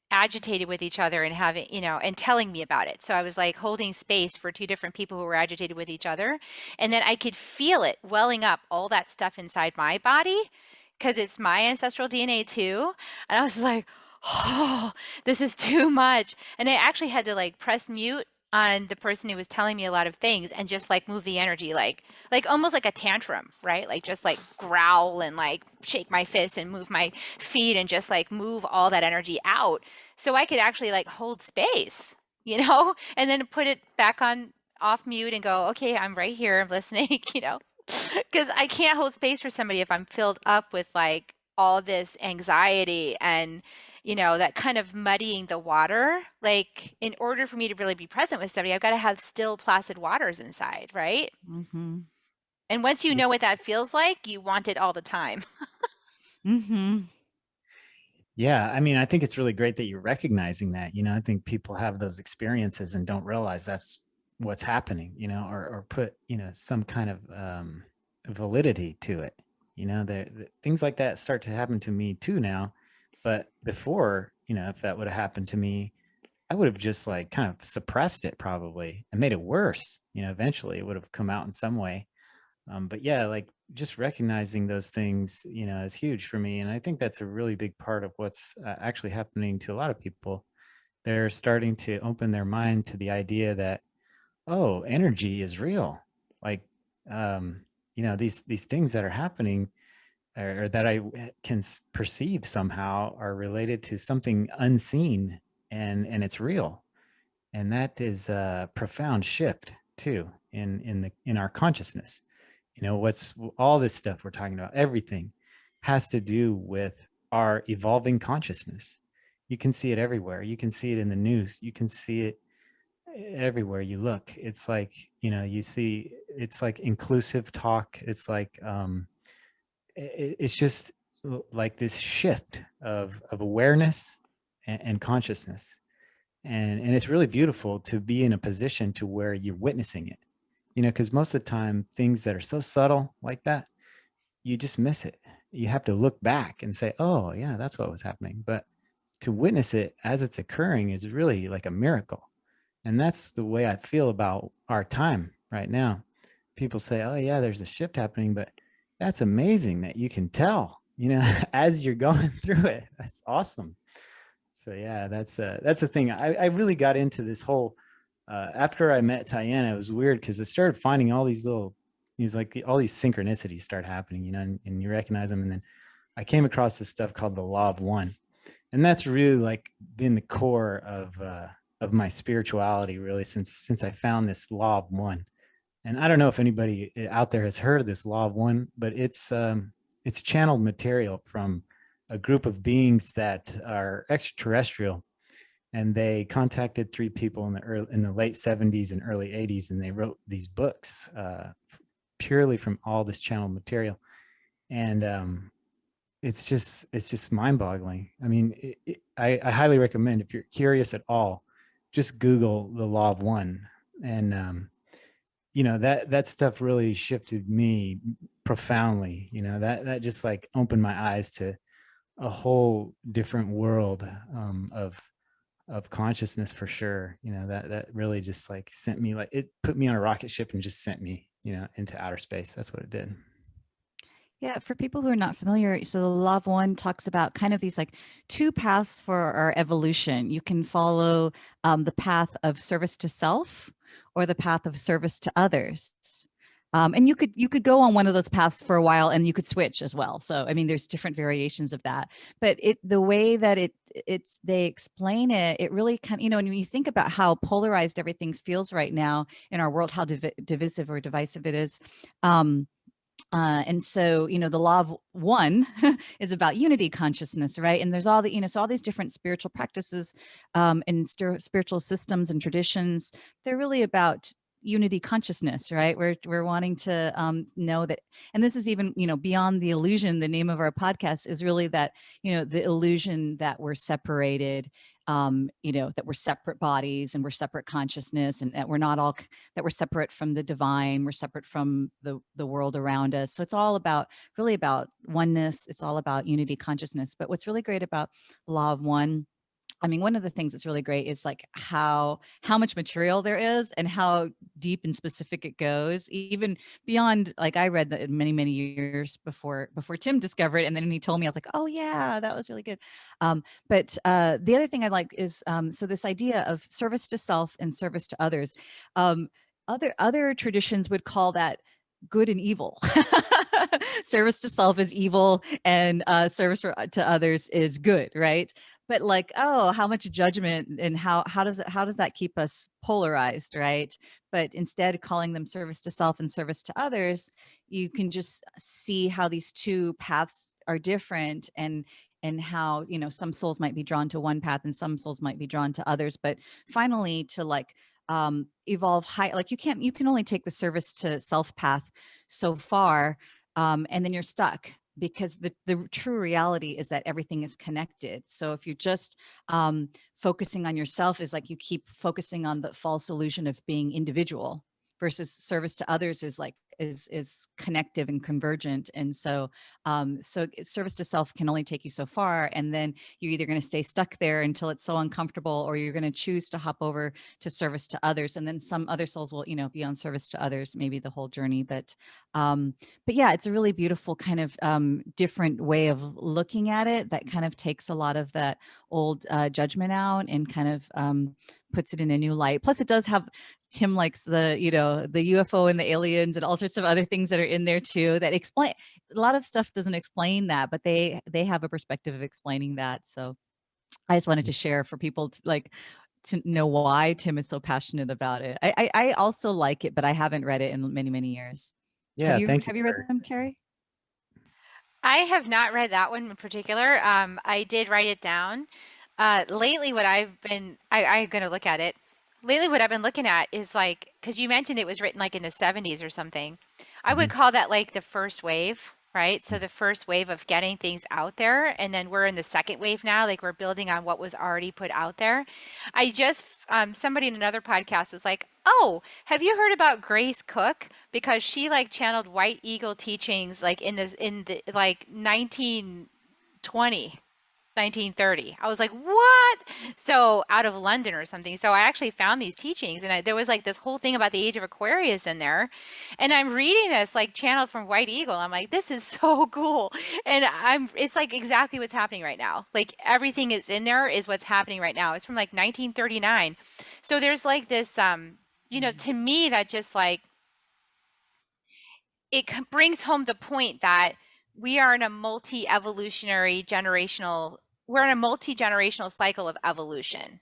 agitated with each other and having, and telling me about it. So I was like holding space for two different people who were agitated with each other. And then I could feel it welling up, all that stuff inside my body, because it's my ancestral DNA too. And I was like, oh, this is too much. And I actually had to like press mute on the person who was telling me a lot of things and just like move the energy, like almost like a tantrum, right? Like just like growl and like shake my fists and move my feet and just like move all that energy out. So I could actually like hold space, and then put it back on off mute and go, okay, I'm right here, I'm listening, because I can't hold space for somebody if I'm filled up with like all this anxiety and that kind of muddying the water. Like in order for me to really be present with somebody, I've got to have still placid waters inside, right? Mm-hmm. And once you know what that feels like, you want it all the time. Mm-hmm. Yeah, I mean, I think it's really great that you're recognizing that. I think people have those experiences and don't realize that's what's happening, or put, some kind of validity to it. Things like that start to happen to me too now. But before, if that would have happened to me, I would have just like kind of suppressed it probably and made it worse. Eventually it would have come out in some way. But yeah, like just recognizing those things, is huge for me. And I think that's a really big part of what's actually happening to a lot of people. They're starting to open their mind to the idea that, oh, energy is real. Like, these things that are happening or that I can perceive somehow are related to something unseen and it's real. And that is a profound shift too in our consciousness. What's all this stuff we're talking about, everything has to do with our evolving consciousness. You can see it everywhere. You can see it in the news. You can see it everywhere you look. It's like, you see, it's like inclusive talk. It's like, it's just like this shift of awareness and consciousness. And it's really beautiful to be in a position to where you're witnessing it, because most of the time things that are so subtle like that, you just miss it. You have to look back and say, oh yeah, that's what was happening. But to witness it as it's occurring is really like a miracle. And that's the way I feel about our time right now. People say, oh yeah, there's a shift happening, but that's amazing that you can tell, as you're going through it. That's awesome. So yeah, that's a thing. I really got into this whole, after I met Tianna, it was weird because I started finding all these little, he's like all these synchronicities start happening, you know, and you recognize them. And then I came across this stuff called the law of one, and that's really like been the core of my spirituality really since I found this law of one. And I don't know if anybody out there has heard of this law of one, but it's channeled material from a group of beings that are extraterrestrial, and they contacted three people in the late 70s and early 80s, and they wrote these books purely from all this channeled material. And it's just mind-boggling. I mean, I highly recommend, if you're curious at all, just Google the law of one. And you know, that stuff really shifted me profoundly. You know, that just like opened my eyes to a whole different world of consciousness, for sure. You know, that really just like sent me, like, it put me on a rocket ship and just sent me, you know, into outer space. That's what it did. Yeah, for people who are not familiar, so the law of one talks about kind of these like two paths for our evolution. You can follow the path of service to self or the path of service to others. And you could go on one of those paths for a while, and you could switch as well. So I mean, there's different variations of that. But the way that they explain it, it really kind of, you know, when you think about how polarized everything feels right now in our world, how divisive or divisive it is. And so, you know, the law of one is about unity consciousness, right? And there's all the, you know, so all these different spiritual practices and spiritual systems and traditions, they're really about unity consciousness, right? We're wanting to know that, and this is even, you know, beyond the illusion. The name of our podcast is really that, you know, the illusion that we're separated, you know, that we're separate bodies and we're separate consciousness, and that we're not all, that we're separate from the divine, we're separate from the world around us. So it's all about, really about oneness. It's all about unity consciousness. But what's really great about law of one, I mean, one of the things that's really great is like how much material there is and how deep and specific it goes, even beyond, like, I read that many years before Tim discovered it, and then when he told me, I was like, oh yeah, that was really good. But the other thing I like is so this idea of service to self and service to others. Other traditions would call that good and evil. Service to self is evil, and service to others is good, right? But like, oh, how much judgment, and how does that keep us polarized, right? But instead, calling them service to self and service to others, you can just see how these two paths are different, and how, you know, some souls might be drawn to one path and some souls might be drawn to others. But finally, to like evolve high, like you can only take the service to self path so far, and then you're stuck, because the true reality is that everything is connected. So if you're just focusing on yourself, is like you keep focusing on the false illusion of being individual, versus service to others is like is connective and convergent. And so service to self can only take you so far, and then you're either going to stay stuck there until it's so uncomfortable, or you're going to choose to hop over to service to others, and then some other souls will, you know, be on service to others maybe the whole journey. But yeah, it's a really beautiful kind of different way of looking at it, that kind of takes a lot of that old judgment out, and kind of puts it in a new light. Plus it does have, Tim likes the, you know, the UFO and the aliens and all sorts of other things that are in there too, that explain, a lot of stuff doesn't explain that, but they have a perspective of explaining that. So I just wanted to share for people to, like, to know why Tim is so passionate about it. I also like it, but I haven't read it in many years. Yeah, thank Have you you read for them, Carrie? I have not read that one in particular. I did write it down. Lately, what I'm going to look at it. Lately, what I've been looking at is like, because you mentioned it was written like in the 70s or something. I would Mhm. call that like the first wave, right? So the first wave of getting things out there. And then we're in the second wave now, like we're building on what was already put out there. I just, somebody in another podcast was like, oh, have you heard about Grace Cook? Because she like channeled White Eagle teachings like in the like 1920. 1930. I was like, what? So out of London or something. So I actually found these teachings, and there was like this whole thing about the age of Aquarius in there. And I'm reading this like channeled from White Eagle. I'm like, this is so cool. And it's like exactly what's happening right now. Like everything that's in there is what's happening right now. It's from like 1939. So there's like this, you know, to me that just like, brings home the point that we are in a we're in a multi-generational cycle of evolution.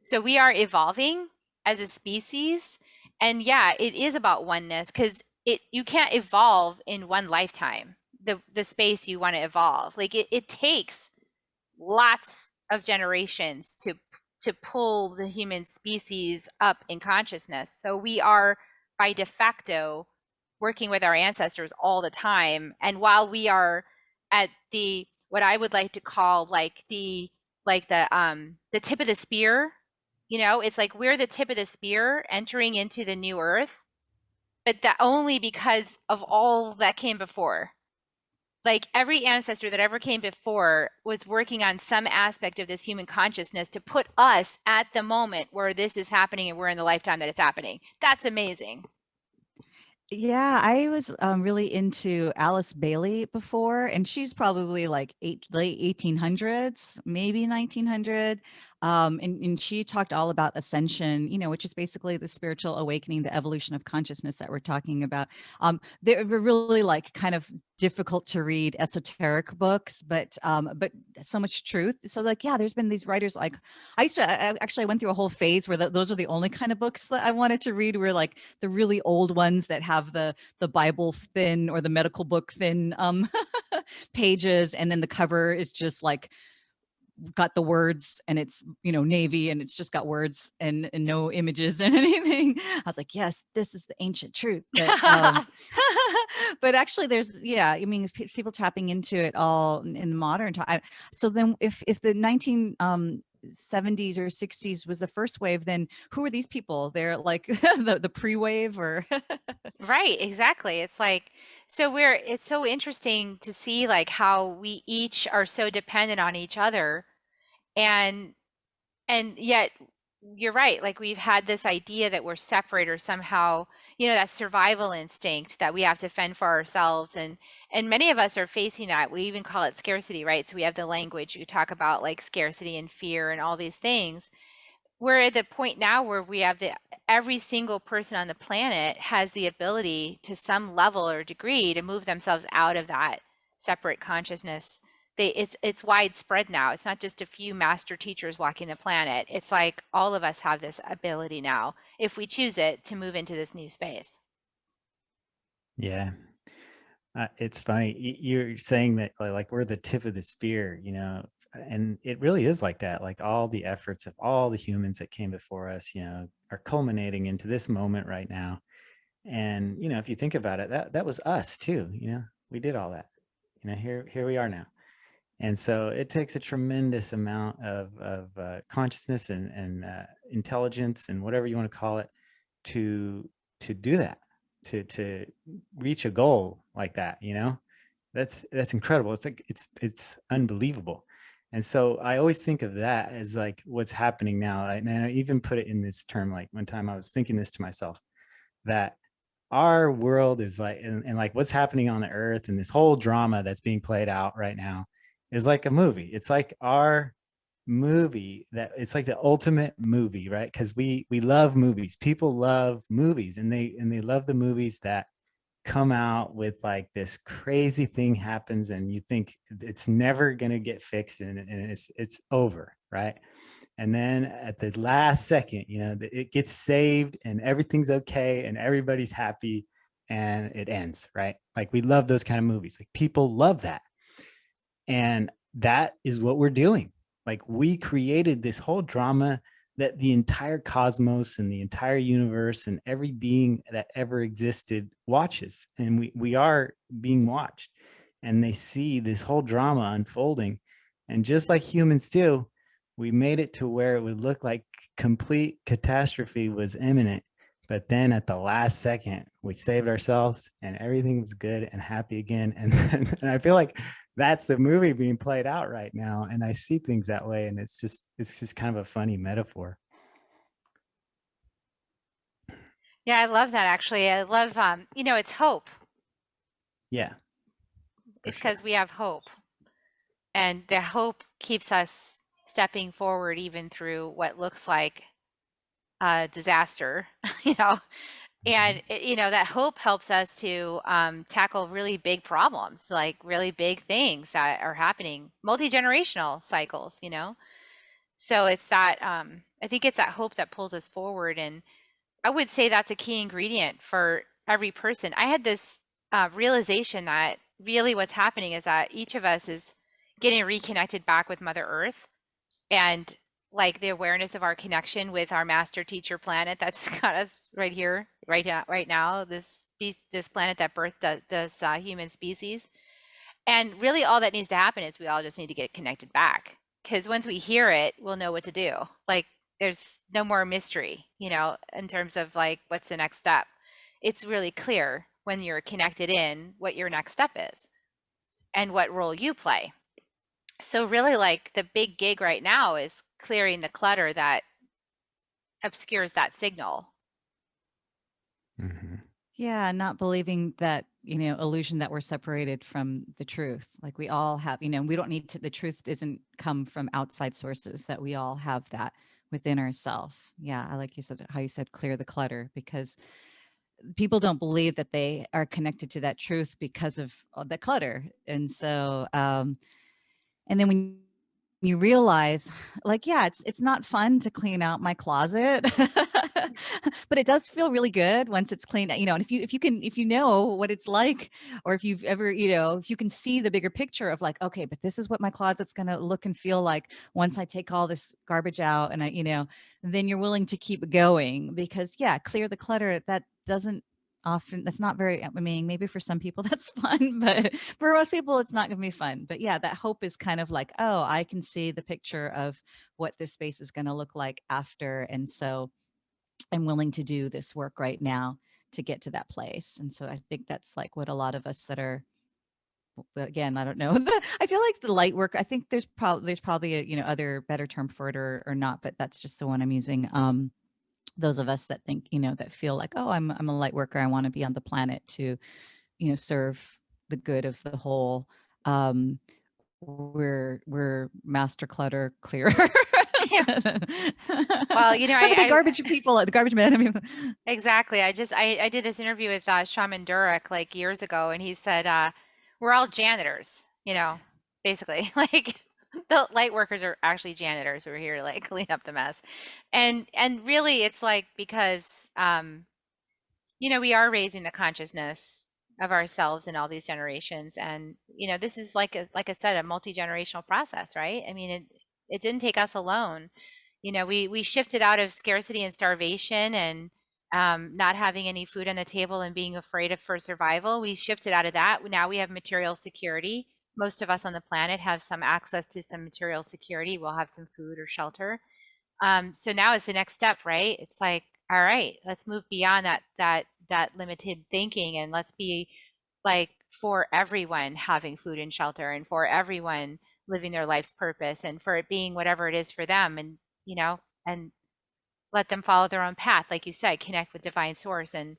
So we are evolving as a species. And yeah, it is about oneness, because you can't evolve in one lifetime, the space you want to evolve. Like it takes lots of generations to pull the human species up in consciousness. So we are by de facto working with our ancestors all the time. And while we are at the what I would like to call the tip of the spear, it's like we're the tip of the spear entering into the new earth, but that only because of all that came before. Like every ancestor that ever came before was working on some aspect of this human consciousness to put us at the moment where this is happening, and we're in the lifetime that it's happening. That's amazing. Yeah, I was really into Alice Bailey before, and she's probably like late 1800s, maybe 1900. And she talked all about ascension, which is basically the spiritual awakening, the evolution of consciousness that we're talking about. They were really like kind of difficult to read esoteric books, but so much truth. So like, yeah, there's been these writers like I went through a whole phase where those were the only kind of books that I wanted to read, were like the really old ones that have the Bible thin or the medical book thin pages, and then the cover is just like got the words, and it's navy, and it's just got words and no images and anything. I was like, yes, this is the ancient truth. But but actually there's, I mean, people tapping into it all in modern time. So then if the 1970s or 60s was the first wave, then who are these people? They're like the pre-wave, or Right, exactly. It's like, it's so interesting to see like how we each are so dependent on each other, and yet you're right, like we've had this idea that we're separate, or somehow, that survival instinct that we have to fend for ourselves, and many of us are facing that. We even call it scarcity, right? So we have the language, you talk about like scarcity and fear and all these things. We're at the point now where we have every single person on the planet has the ability to some level or degree to move themselves out of that separate consciousness. It's widespread now. It's not just a few master teachers walking the planet. It's like all of us have this ability now, if we choose it, to move into this new space. Yeah. It's funny. You're saying that like we're the tip of the spear, and it really is like that. Like all the efforts of all the humans that came before us, are culminating into this moment right now. And, if you think about it, that was us too, we did all that, here we are now. And so it takes a tremendous amount of consciousness and intelligence and whatever you want to call it to do that, to reach a goal like that. That's incredible. It's like it's unbelievable. And so I always think of that as like what's happening now. And I even put it in this term, like one time I was thinking this to myself, that our world is like, and like what's happening on the earth and this whole drama that's being played out right now is like a movie. It's like our movie, that it's like the ultimate movie, right? Because we love movies. People love movies, and they love the movies that come out with like this crazy thing happens and you think it's never going to get fixed, and it's over, right? And then at the last second, it gets saved and everything's okay and everybody's happy and it ends, right? Like we love those kind of movies. Like people love that. And that is what we're doing. Like we created this whole drama that the entire cosmos and the entire universe and every being that ever existed watches. And we are being watched, and they see this whole drama unfolding. And just like humans do, we made it to where it would look like complete catastrophe was imminent. But then at the last second, we saved ourselves and everything was good and happy again. And I feel like that's the movie being played out right now. And I see things that way. And it's just kind of a funny metaphor. Yeah, I love that actually. I love, it's hope. Yeah. It's because we have hope. And the hope keeps us stepping forward even through what looks like a disaster, And that hope helps us to tackle really big problems, like really big things that are happening, multi-generational cycles. So it's that I think it's that hope that pulls us forward, and I would say that's a key ingredient for every person. I had this realization that really what's happening is that each of us is getting reconnected back with Mother Earth, and like the awareness of our connection with our master teacher planet that's got us right here, right now, this planet that birthed this human species. And really all that needs to happen is we all just need to get connected back, because once we hear it, we'll know what to do. Like there's no more mystery, in terms of like what's the next step. It's really clear when you're connected in what your next step is and what role you play. So really, like, the big gig right now is clearing the clutter that obscures that signal. Mm-hmm. Yeah, not believing that, illusion that we're separated from the truth. Like we all have, we don't need to, the truth doesn't come from outside sources, that we all have that within ourselves. Yeah, I like you said, how you said clear the clutter, because people don't believe that they are connected to that truth because of the clutter. And so, and then when you realize, like, yeah, it's not fun to clean out my closet, but it does feel really good once it's cleaned. And if you know what it's like, or if you've ever, if you can see the bigger picture of like, okay, but this is what my closet's gonna look and feel like once I take all this garbage out, and then you're willing to keep going, because yeah, clear the clutter. That doesn't often, that's not very, I mean, maybe for some people that's fun, but for most people it's not going to be fun. But yeah, that hope is kind of like, oh, I can see the picture of what this space is going to look like after, and so I'm willing to do this work right now to get to that place. And so I think that's like what a lot of us that are, but again, I don't know. I feel like the light work, I think there's probably a, other better term for it, or not, but that's just the one I'm using. Those of us that think, that feel like, oh, I'm a light worker, I want to be on the planet to, serve the good of the whole. We're master clutter clearer. Yeah. Well, Not the garbage people, the garbage men. I mean, exactly. I did this interview with Shaman Durek like years ago, and he said we're all janitors, basically. Like the light workers are actually janitors. We're here to like clean up the mess, and really it's like because we are raising the consciousness of ourselves in all these generations, and this is like I said, a multi-generational process, right? I mean, it didn't take us alone. We shifted out of scarcity and starvation and not having any food on the table and being afraid for survival. We shifted out of that. Now we have material security. Most of us on the planet have some access to some material security. We'll have some food or shelter. So now it's the next step, right? It's like, all right, let's move beyond that limited thinking, and let's be like for everyone having food and shelter, and for everyone living their life's purpose, and for it being whatever it is for them, and and let them follow their own path, like you said, connect with divine source and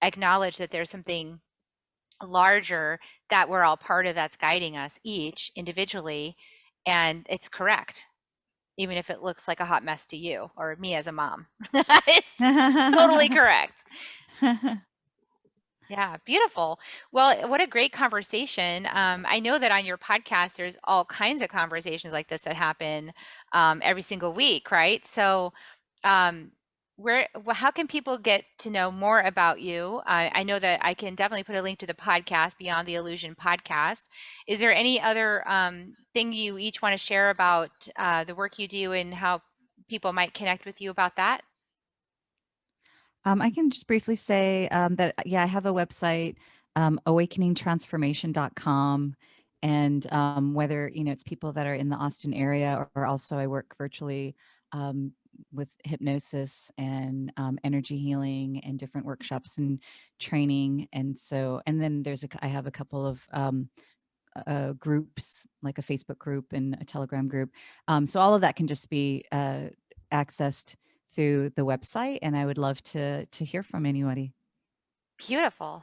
acknowledge that there's something larger that we're all part of, that's guiding us each individually, and it's correct, even if it looks like a hot mess to you or me as a mom. It's totally correct. Yeah, beautiful. Well, what a great conversation. I know that on your podcast, there's all kinds of conversations like this that happen every single week, right? So, how can people get to know more about you? I know that I can definitely put a link to the podcast, Beyond the Illusion podcast. Is there any other thing you each want to share about the work you do and how people might connect with you about that? I can just briefly say that, yeah, I have a website, awakeningtransformation.com. And whether, it's people that are in the Austin area, or also I work virtually with hypnosis and energy healing and different workshops and training. And so, and then I have a couple of groups, like a Facebook group and a Telegram group. So all of that can just be accessed through the website, and I would love to hear from anybody. Beautiful.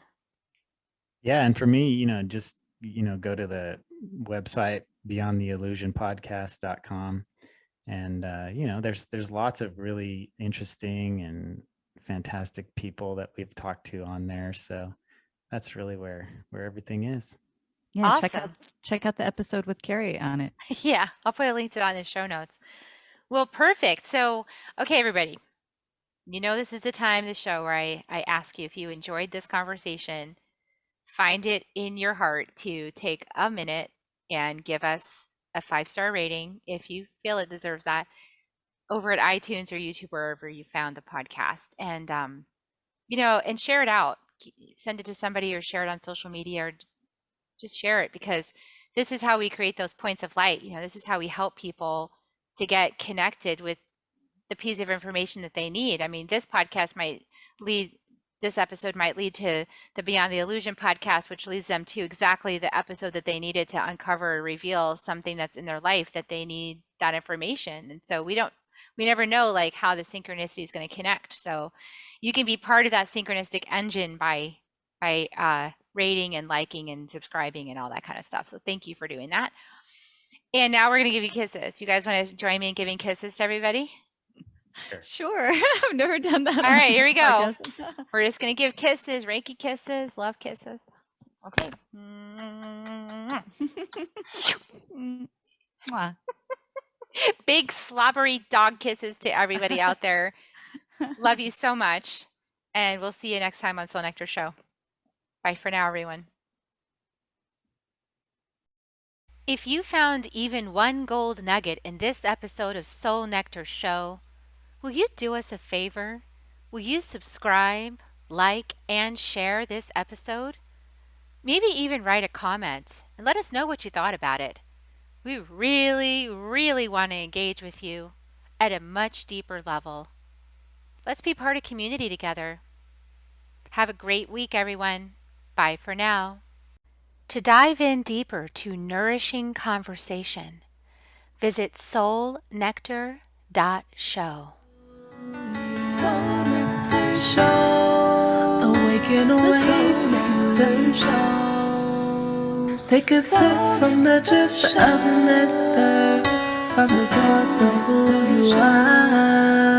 Yeah, and for me, just go to the website beyondtheillusionpodcast.com, and there's lots of really interesting and fantastic people that we've talked to on there. So that's really where everything is. Yeah, Awesome. check out the episode with Carrie on it. Yeah, I'll put a link to that in the show notes. Well, perfect. So, okay, everybody, you know, this is the time of the show where I ask you if you enjoyed this conversation, find it in your heart to take a minute and give us a 5-star rating if you feel it deserves that over at iTunes or YouTube, wherever you found the podcast. And, you know, and share it out. Send it to somebody or share it on social media, or just share it, because this is how we create those points of light. You know, this is how we help people to get connected with the piece of information that they need. I mean, this episode might lead to the Beyond the Illusion podcast, which leads them to exactly the episode that they needed to uncover or reveal something that's in their life that they need that information. And so we never know like how the synchronicity is going to connect. So you can be part of that synchronistic engine by rating and liking and subscribing and all that kind of stuff. So thank you for doing that. And now we're going to give you kisses. You guys want to join me in giving kisses to everybody? Sure. I've never done that. All right, here we go. We're just going to give kisses, Reiki kisses, love kisses. Okay. Mwah. Big slobbery dog kisses to everybody out there. Love you so much. And we'll see you next time on Soul Nectar Show. Bye for now, everyone. If you found even one gold nugget in this episode of Soul Nectar Show, will you do us a favor? Will you subscribe, like, and share this episode? Maybe even write a comment and let us know what you thought about it. We really, really want to engage with you at a much deeper level. Let's be part of community together. Have a great week, everyone. Bye for now. To dive in deeper to nourishing conversation, visit soulnectar.show. Soul Nectar Show. Awaken away to show. Take a sip from the drip of nectar, from the source of who you are.